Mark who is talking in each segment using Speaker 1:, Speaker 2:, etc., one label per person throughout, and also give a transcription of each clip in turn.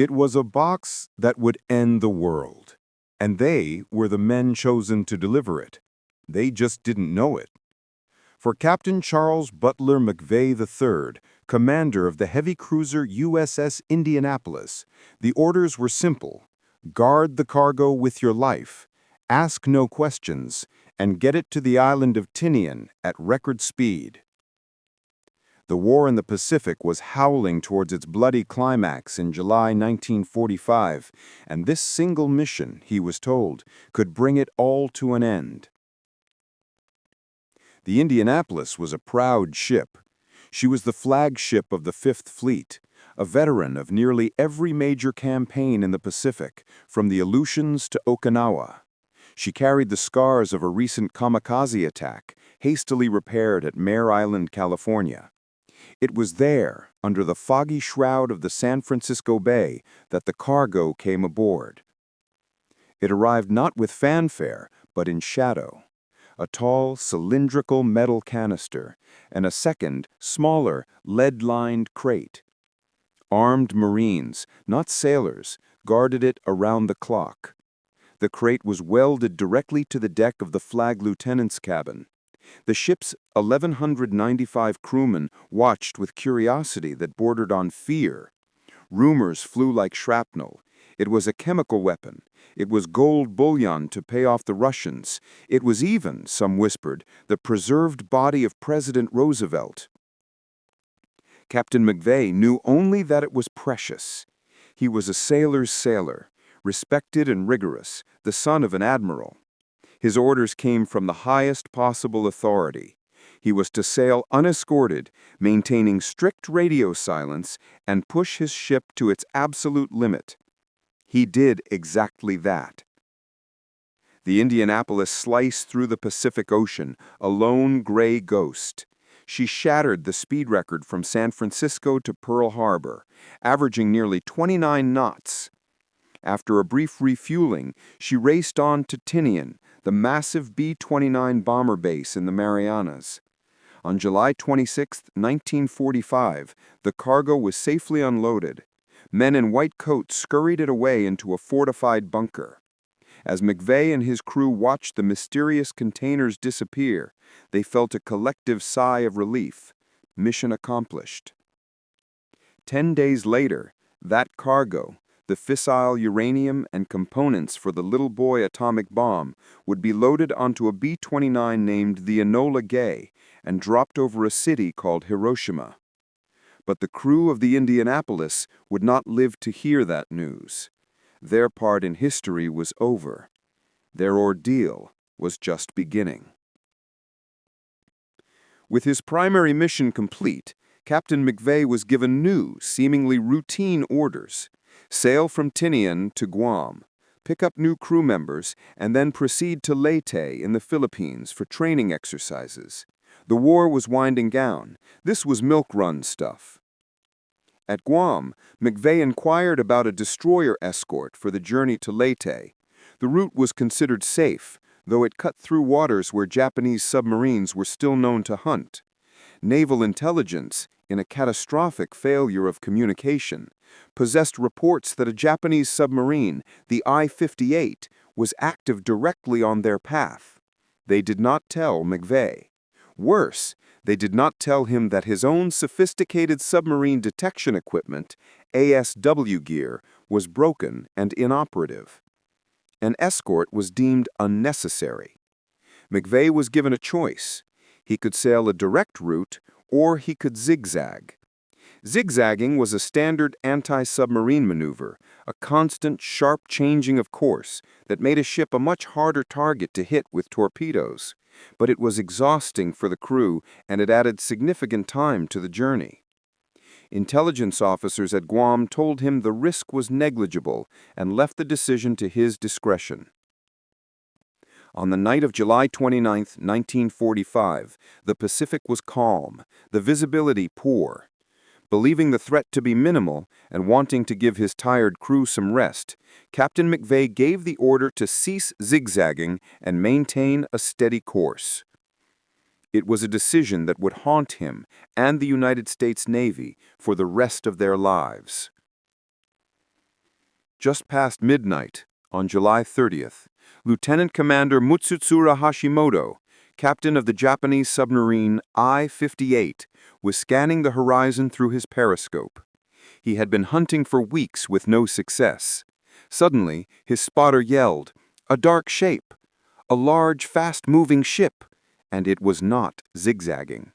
Speaker 1: It was a box that would end the world, and they were the men chosen to deliver it. They just didn't know it. For Captain Charles Butler McVeigh III, commander of the heavy cruiser USS Indianapolis, the orders were simple: guard the cargo with your life, ask no questions, and get it to the island of Tinian at record speed. The war in the Pacific was howling towards its bloody climax in July 1945, and this single mission, he was told, could bring it all to an end. The Indianapolis was a proud ship. She was the flagship of the Fifth Fleet, a veteran of nearly every major campaign in the Pacific, from the Aleutians to Okinawa. She carried the scars of a recent kamikaze attack, hastily repaired at Mare Island, California. It was there, under the foggy shroud of the San Francisco Bay, that the cargo came aboard. It arrived not with fanfare, but in shadow. A tall, cylindrical metal canister, and a second, smaller, lead-lined crate. Armed Marines, not sailors, guarded it around the clock. The crate was welded directly to the deck of the flag lieutenant's cabin. The ship's 1,195 crewmen watched with curiosity that bordered on fear. Rumors flew like shrapnel. It was a chemical weapon. It was gold bullion to pay off the Russians. It was even, some whispered, the preserved body of President Roosevelt. Captain McVeigh knew only that it was precious. He was a sailor's sailor, respected and rigorous, the son of an admiral. His orders came from the highest possible authority. He was to sail unescorted, maintaining strict radio silence, and push his ship to its absolute limit. He did exactly that. The Indianapolis sliced through the Pacific Ocean, a lone gray ghost. She shattered the speed record from San Francisco to Pearl Harbor, averaging nearly 29 knots. After a brief refueling, she raced on to Tinian, the massive B-29 bomber base in the Marianas. On July 26, 1945, the cargo was safely unloaded. Men in white coats scurried it away into a fortified bunker. As McVeigh and his crew watched the mysterious containers disappear, they felt a collective sigh of relief. Mission accomplished. 10 days later, that cargo, the fissile uranium and components for the Little Boy atomic bomb, would be loaded onto a B-29 named the Enola Gay and dropped over a city called Hiroshima. But the crew of the Indianapolis would not live to hear that news. Their part in history was over. Their ordeal was just beginning. With his primary mission complete, Captain McVeigh was given new, seemingly routine orders. Sail from Tinian to Guam, pick up new crew members, and then proceed to Leyte in the Philippines for training exercises. The war was winding down. This was milk-run stuff. At Guam, McVeigh inquired about a destroyer escort for the journey to Leyte. The route was considered safe, though it cut through waters where Japanese submarines were still known to hunt. Naval intelligence, in a catastrophic failure of communication, possessed reports that a Japanese submarine, the I-58, was active directly on their path. They did not tell McVeigh. Worse, they did not tell him that his own sophisticated submarine detection equipment, ASW gear, was broken and inoperative. An escort was deemed unnecessary. McVeigh was given a choice. He could sail a direct route, or he could zigzag. Zigzagging was a standard anti-submarine maneuver, a constant, sharp changing of course that made a ship a much harder target to hit with torpedoes. But it was exhausting for the crew, and it added significant time to the journey. Intelligence officers at Guam told him the risk was negligible and left the decision to his discretion. On the night of July 29, 1945, the Pacific was calm, the visibility poor. Believing the threat to be minimal and wanting to give his tired crew some rest, Captain McVeigh gave the order to cease zigzagging and maintain a steady course. It was a decision that would haunt him and the United States Navy for the rest of their lives. Just past midnight, on July 30th, Lieutenant Commander Mutsutsura Hashimoto, captain of the Japanese submarine I-58, was scanning the horizon through his periscope. He had been hunting for weeks with no success. Suddenly, his spotter yelled, "A dark shape! A large, fast-moving ship!" And it was not zigzagging.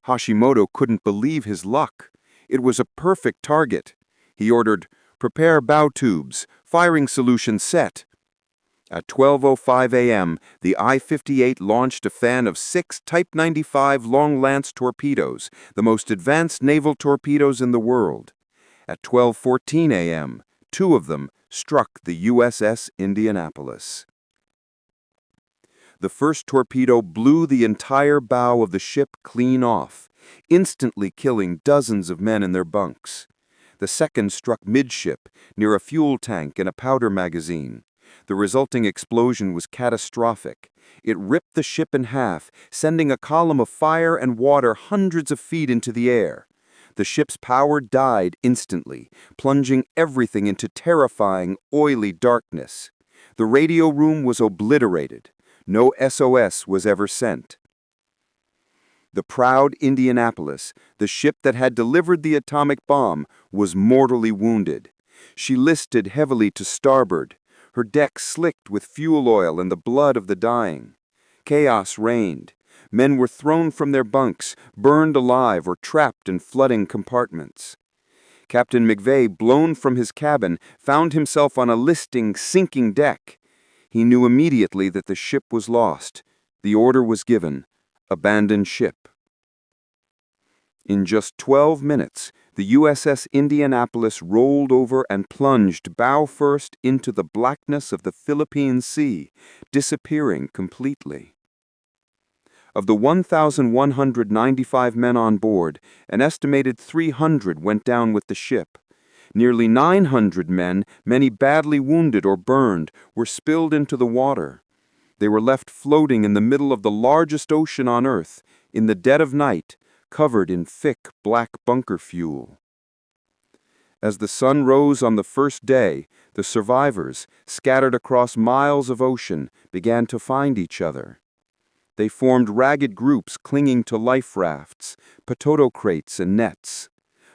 Speaker 1: Hashimoto couldn't believe his luck. It was a perfect target. He ordered, "Prepare bow tubes, firing solution set." At 12:05 a.m., the I-58 launched a fan of 6 Type 95 long-lance torpedoes, the most advanced naval torpedoes in the world. At 12:14 a.m., 2 of them struck the USS Indianapolis. The first torpedo blew the entire bow of the ship clean off, instantly killing dozens of men in their bunks. The second struck midship, near a fuel tank and a powder magazine. The resulting explosion was catastrophic. It ripped the ship in half, sending a column of fire and water hundreds of feet into the air. The ship's power died instantly, plunging everything into terrifying, oily darkness. The radio room was obliterated. No SOS was ever sent. The proud Indianapolis, the ship that had delivered the atomic bomb, was mortally wounded. She listed heavily to starboard, her deck slicked with fuel oil and the blood of the dying. Chaos reigned. Men were thrown from their bunks, burned alive or trapped in flooding compartments. Captain McVeigh, blown from his cabin, found himself on a listing, sinking deck. He knew immediately that the ship was lost. The order was given: abandon ship. In just 12 minutes, the USS Indianapolis rolled over and plunged bow first into the blackness of the Philippine Sea, disappearing completely. Of the 1,195 men on board, an estimated 300 went down with the ship. Nearly 900 men, many badly wounded or burned, were spilled into the water. They were left floating in the middle of the largest ocean on Earth, in the dead of night, covered in thick black bunker fuel. As the sun rose on the first day, the survivors, scattered across miles of ocean, began to find each other. They formed ragged groups clinging to life rafts, potato crates, and nets.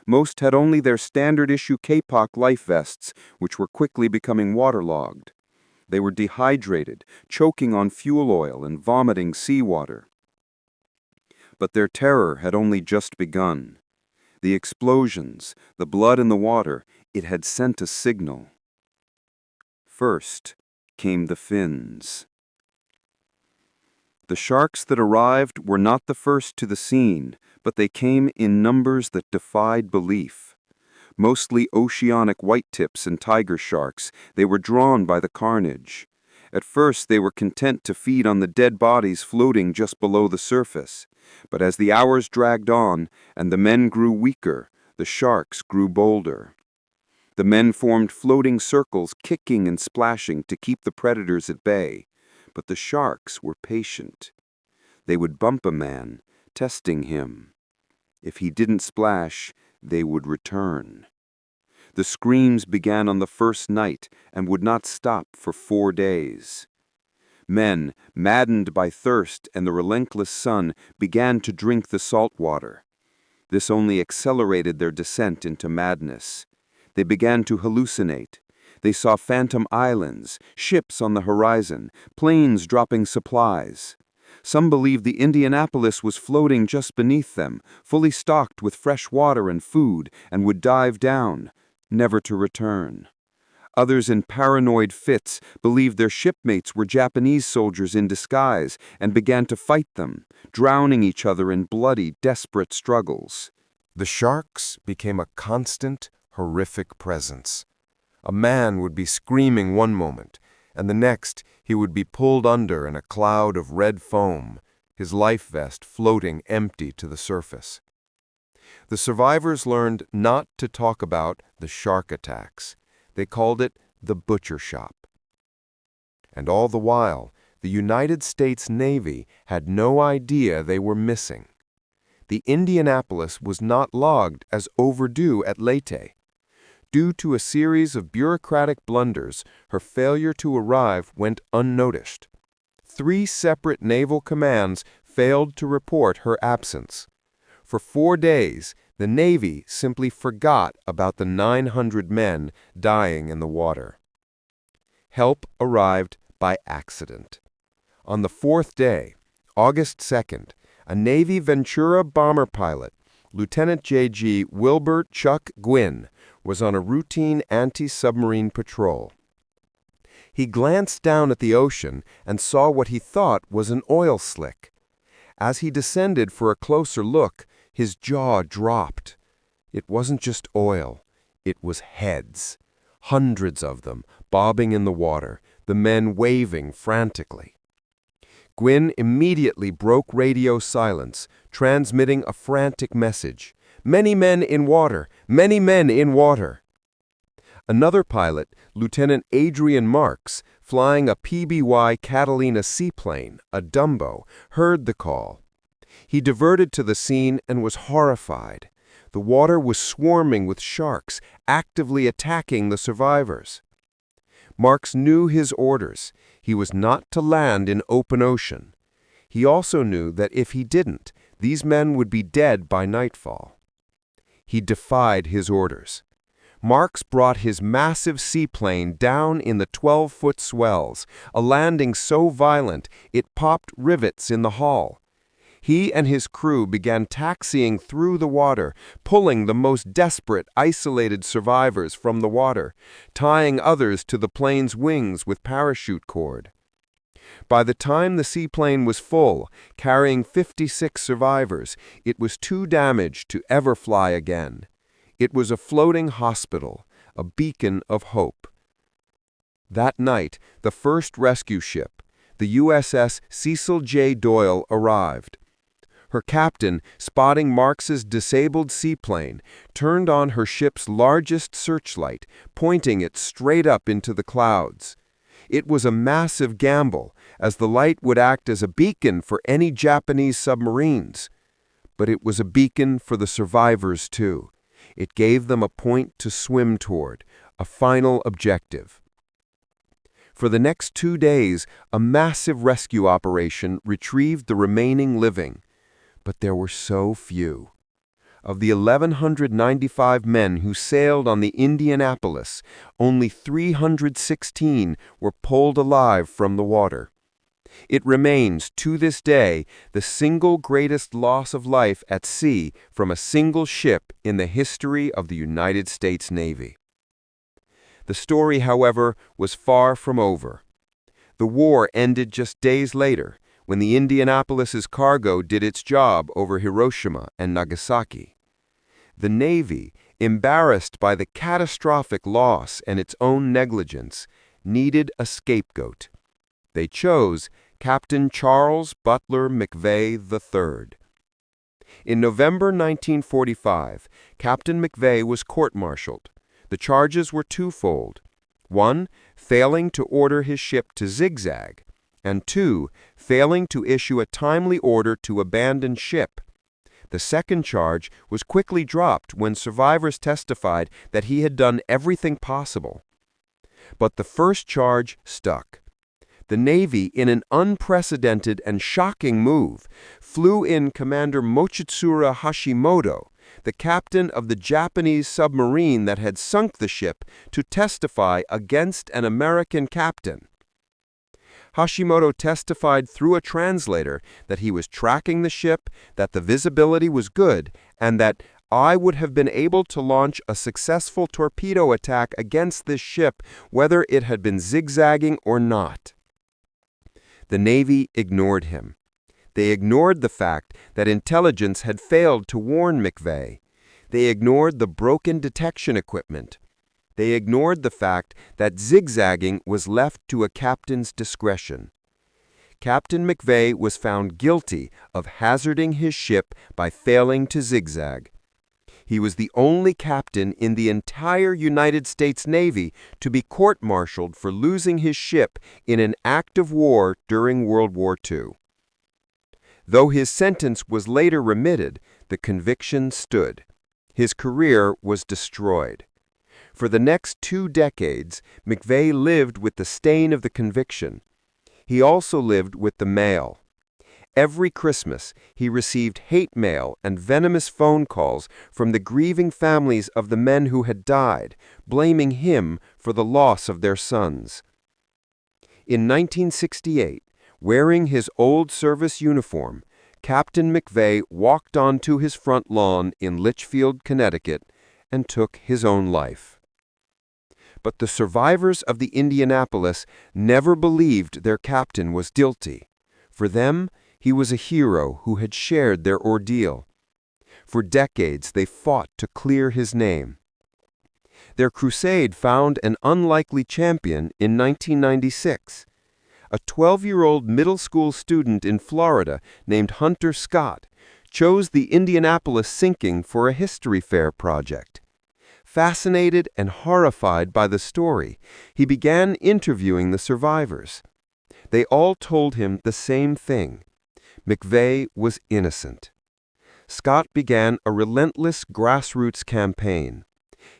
Speaker 1: Most had only their standard-issue Kapok life vests, which were quickly becoming waterlogged. They were dehydrated, choking on fuel oil and vomiting seawater. But their terror had only just begun. The explosions, the blood in the water, it had sent a signal. First came the fins. The sharks that arrived were not the first to the scene, but they came in numbers that defied belief. Mostly oceanic whitetips and tiger sharks, they were drawn by the carnage. At first they were content to feed on the dead bodies floating just below the surface. But as the hours dragged on and the men grew weaker, the sharks grew bolder. The men formed floating circles, kicking and splashing to keep the predators at bay. But the sharks were patient. They would bump a man, testing him. If he didn't splash, they would return. The screams began on the first night and would not stop for 4 days. Men, maddened by thirst and the relentless sun, began to drink the salt water. This only accelerated their descent into madness. They began to hallucinate. They saw phantom islands, ships on the horizon, planes dropping supplies. Some believed the Indianapolis was floating just beneath them, fully stocked with fresh water and food, and would dive down, never to return. Others in paranoid fits believed their shipmates were Japanese soldiers in disguise and began to fight them, drowning each other in bloody, desperate struggles.
Speaker 2: The sharks became a constant, horrific presence. A man would be screaming one moment, and the next he would be pulled under in a cloud of red foam, his life vest floating empty to the surface. The survivors learned not to talk about the shark attacks. They called it the butcher shop. And all the while, the United States Navy had no idea they were missing. The Indianapolis was not logged as overdue at Leyte. Due to a series of bureaucratic blunders, her failure to arrive went unnoticed. 3 separate naval commands failed to report her absence. For 4 days, the Navy simply forgot about the 900 men dying in the water. Help arrived by accident. On the 4th day, August 2nd, a Navy Ventura bomber pilot, Lieutenant J.G. Wilbur Chuck Gwynn, was on a routine anti-submarine patrol. He glanced down at the ocean and saw what he thought was an oil slick. As he descended for a closer look, his jaw dropped. It wasn't just oil, it was heads. Hundreds of them, bobbing in the water, the men waving frantically. Gwynn immediately broke radio silence, transmitting a frantic message. "Many men in water! Many men in water!" Another pilot, Lieutenant Adrian Marks, flying a PBY Catalina seaplane, a Dumbo, heard the call. He diverted to the scene and was horrified. The water was swarming with sharks, actively attacking the survivors. Marks knew his orders. He was not to land in open ocean. He also knew that if he didn't, these men would be dead by nightfall. He defied his orders. Marks brought his massive seaplane down in the 12-foot swells, a landing so violent it popped rivets in the hull. He and his crew began taxiing through the water, pulling the most desperate, isolated survivors from the water, tying others to the plane's wings with parachute cord. By the time the seaplane was full, carrying 56 survivors, it was too damaged to ever fly again. It was a floating hospital, a beacon of hope. That night, the first rescue ship, the USS Cecil J. Doyle, arrived. Her captain, spotting Marks's disabled seaplane, turned on her ship's largest searchlight, pointing it straight up into the clouds. It was a massive gamble, as the light would act as a beacon for any Japanese submarines. But it was a beacon for the survivors, too. It gave them a point to swim toward, a final objective. For the next 2 days, a massive rescue operation retrieved the remaining living. But there were so few. Of the 1,195 men who sailed on the Indianapolis, only 316 were pulled alive from the water. It remains, to this day, the single greatest loss of life at sea from a single ship in the history of the United States Navy. The story, however, was far from over. The war ended just days later, when the Indianapolis's cargo did its job over Hiroshima and Nagasaki. The Navy, embarrassed by the catastrophic loss and its own negligence, needed a scapegoat. They chose Captain Charles Butler McVeigh III. In November 1945, Captain McVeigh was court-martialed. The charges were twofold. 1, failing to order his ship to zigzag, and 2, failing to issue a timely order to abandon ship. The second charge was quickly dropped when survivors testified that he had done everything possible. But the first charge stuck. The Navy, in an unprecedented and shocking move, flew in Commander Mochitsura Hashimoto, the captain of the Japanese submarine that had sunk the ship, to testify against an American captain. Hashimoto testified through a translator that he was tracking the ship, that the visibility was good, and that "I would have been able to launch a successful torpedo attack against this ship, whether it had been zigzagging or not." The Navy ignored him. They ignored the fact that intelligence had failed to warn McVeigh. They ignored the broken detection equipment. They ignored the fact that zigzagging was left to a captain's discretion. Captain McVeigh was found guilty of hazarding his ship by failing to zigzag. He was the only captain in the entire United States Navy to be court-martialed for losing his ship in an act of war during World War II. Though his sentence was later remitted, the conviction stood. His career was destroyed. For the next 2 decades, McVeigh lived with the stain of the conviction. He also lived with the mail. Every Christmas, he received hate mail and venomous phone calls from the grieving families of the men who had died, blaming him for the loss of their sons. In 1968, wearing his old service uniform, Captain McVeigh walked onto his front lawn in Litchfield, Connecticut, and took his own life. But the survivors of the Indianapolis never believed their captain was guilty. For them, he was a hero who had shared their ordeal. For decades, they fought to clear his name. Their crusade found an unlikely champion in 1996. A 12-year-old middle school student in Florida named Hunter Scott chose the Indianapolis sinking for a history fair project. Fascinated and horrified by the story, he began interviewing the survivors. They all told him the same thing. McVeigh was innocent. Scott began a relentless grassroots campaign.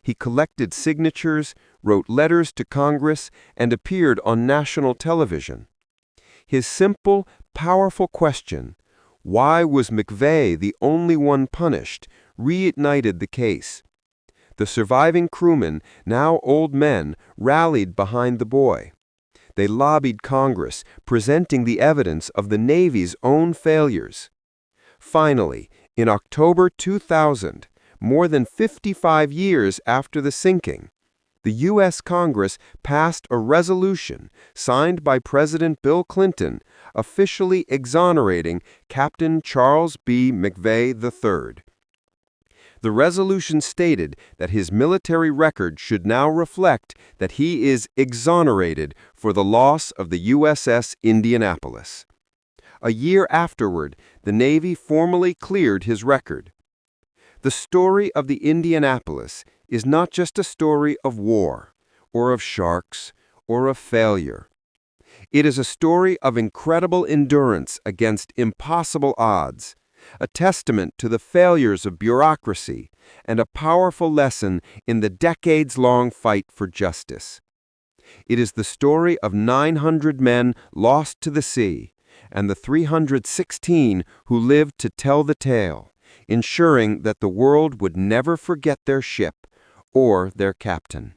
Speaker 2: He collected signatures, wrote letters to Congress, and appeared on national television. His simple, powerful question, "Why was McVeigh the only one punished?" reignited the case. The surviving crewmen, now old men, rallied behind the boy. They lobbied Congress, presenting the evidence of the Navy's own failures. Finally, in October 2000, more than 55 years after the sinking, the U.S. Congress passed a resolution signed by President Bill Clinton officially exonerating Captain Charles B. McVeigh III. The resolution stated that his military record should now reflect that he is exonerated for the loss of the USS Indianapolis. A year afterward, the Navy formally cleared his record. The story of the Indianapolis is not just a story of war, or of sharks, or of failure. It is a story of incredible endurance against impossible odds, a testament to the failures of bureaucracy, and a powerful lesson in the decades-long fight for justice. It is the story of 900 men lost to the sea, and the 316 who lived to tell the tale, ensuring that the world would never forget their ship or their captain.